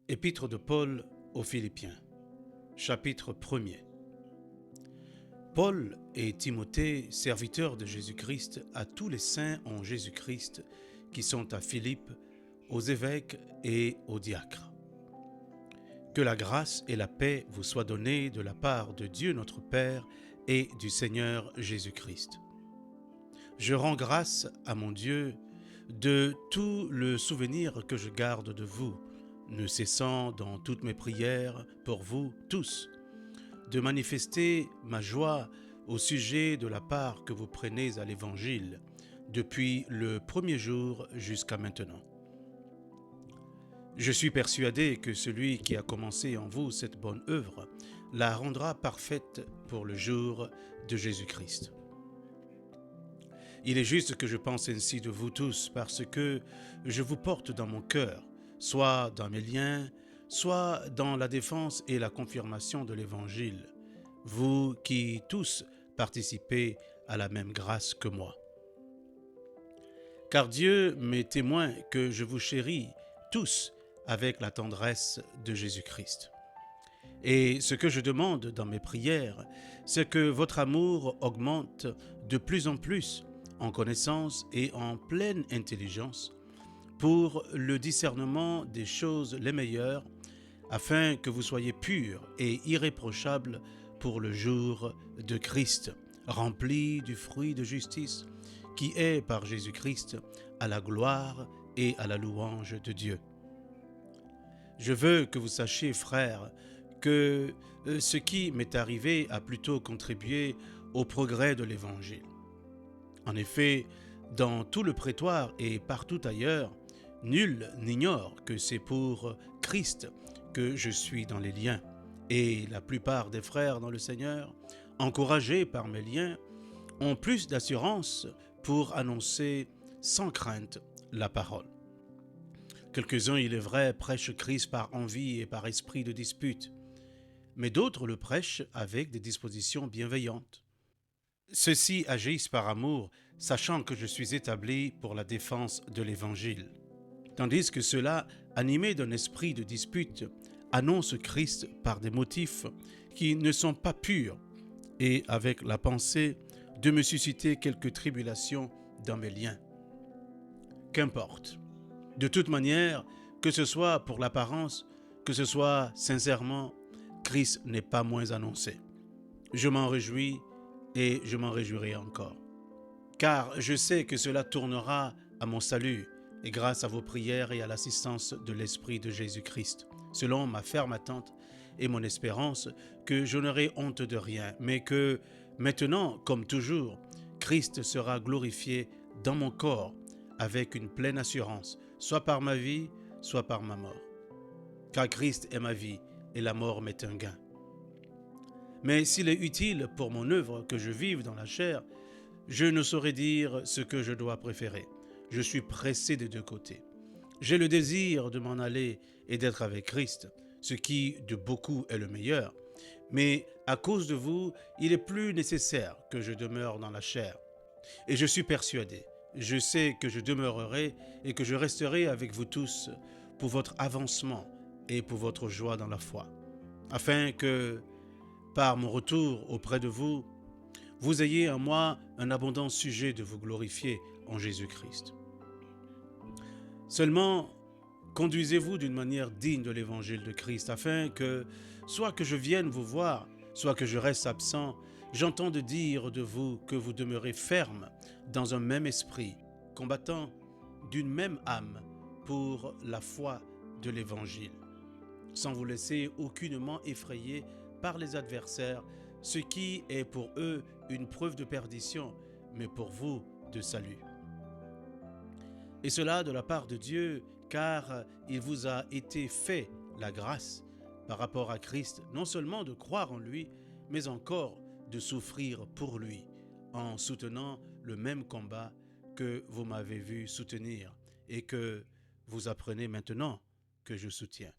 Épître de Paul aux Philippiens, chapitre 1er. Paul et Timothée, serviteurs de Jésus-Christ, à tous les saints en Jésus-Christ qui sont à Philippe, aux évêques et aux diacres. Que la grâce et la paix vous soient données de la part de Dieu notre Père et du Seigneur Jésus-Christ. Je rends grâce à mon Dieu de tout le souvenir que je garde de vous, ne cessant dans toutes mes prières pour vous tous, de manifester ma joie au sujet de la part que vous prenez à l'Évangile, depuis le premier jour jusqu'à maintenant. Je suis persuadé que celui qui a commencé en vous cette bonne œuvre la rendra parfaite pour le jour de Jésus-Christ. Il est juste que je pense ainsi de vous tous parce que je vous porte dans mon cœur, soit dans mes liens, soit dans la défense et la confirmation de l'Évangile, vous qui tous participez à la même grâce que moi. Car Dieu m'est témoin que je vous chéris tous avec la tendresse de Jésus-Christ. Et ce que je demande dans mes prières, c'est que votre amour augmente de plus en plus en connaissance et en pleine intelligence pour le discernement des choses les meilleures, afin que vous soyez purs et irréprochables pour le jour de Christ, remplis du fruit de justice qui est par Jésus-Christ à la gloire et à la louange de Dieu. Je veux que vous sachiez, frères, que ce qui m'est arrivé a plutôt contribué au progrès de l'Évangile. En effet, dans tout le prétoire et partout ailleurs, nul n'ignore que c'est pour Christ que je suis dans les liens. Et la plupart des frères dans le Seigneur, encouragés par mes liens, ont plus d'assurance pour annoncer sans crainte la parole. Quelques-uns, il est vrai, prêchent Christ par envie et par esprit de dispute, mais d'autres le prêchent avec des dispositions bienveillantes. Ceux-ci agissent par amour, sachant que je suis établi pour la défense de l'Évangile. Tandis que ceux-là, animés d'un esprit de dispute, annoncent Christ par des motifs qui ne sont pas purs et avec la pensée de me susciter quelques tribulations dans mes liens. Qu'importe. De toute manière, que ce soit pour l'apparence, que ce soit sincèrement, Christ n'est pas moins annoncé. Je m'en réjouis et je m'en réjouirai encore. Car je sais que cela tournera à mon salut et grâce à vos prières et à l'assistance de l'Esprit de Jésus-Christ, selon ma ferme attente et mon espérance que je n'aurai honte de rien, mais que maintenant, comme toujours, Christ sera glorifié dans mon corps avec une pleine assurance, soit par ma vie, soit par ma mort. Car Christ est ma vie et la mort m'est un gain. Mais s'il est utile pour mon œuvre que je vive dans la chair, je ne saurais dire ce que je dois préférer. Je suis pressé des deux côtés. J'ai le désir de m'en aller et d'être avec Christ, ce qui de beaucoup est le meilleur. Mais à cause de vous, il est plus nécessaire que je demeure dans la chair. Et je suis persuadé, je sais que je demeurerai et que je resterai avec vous tous pour votre avancement et pour votre joie dans la foi, afin que, par mon retour auprès de vous, vous ayez en moi un abondant sujet de vous glorifier en Jésus-Christ. Seulement, conduisez-vous d'une manière digne de l'évangile de Christ, afin que, soit que je vienne vous voir, soit que je reste absent, j'entende dire de vous que vous demeurez ferme dans un même esprit, combattant d'une même âme pour la foi de l'évangile, sans vous laisser aucunement effrayer par les adversaires, ce qui est pour eux une preuve de perdition, mais pour vous de salut. Et cela de la part de Dieu, car il vous a été fait la grâce par rapport à Christ, non seulement de croire en lui, mais encore de souffrir pour lui, en soutenant le même combat que vous m'avez vu soutenir et que vous apprenez maintenant que je soutiens.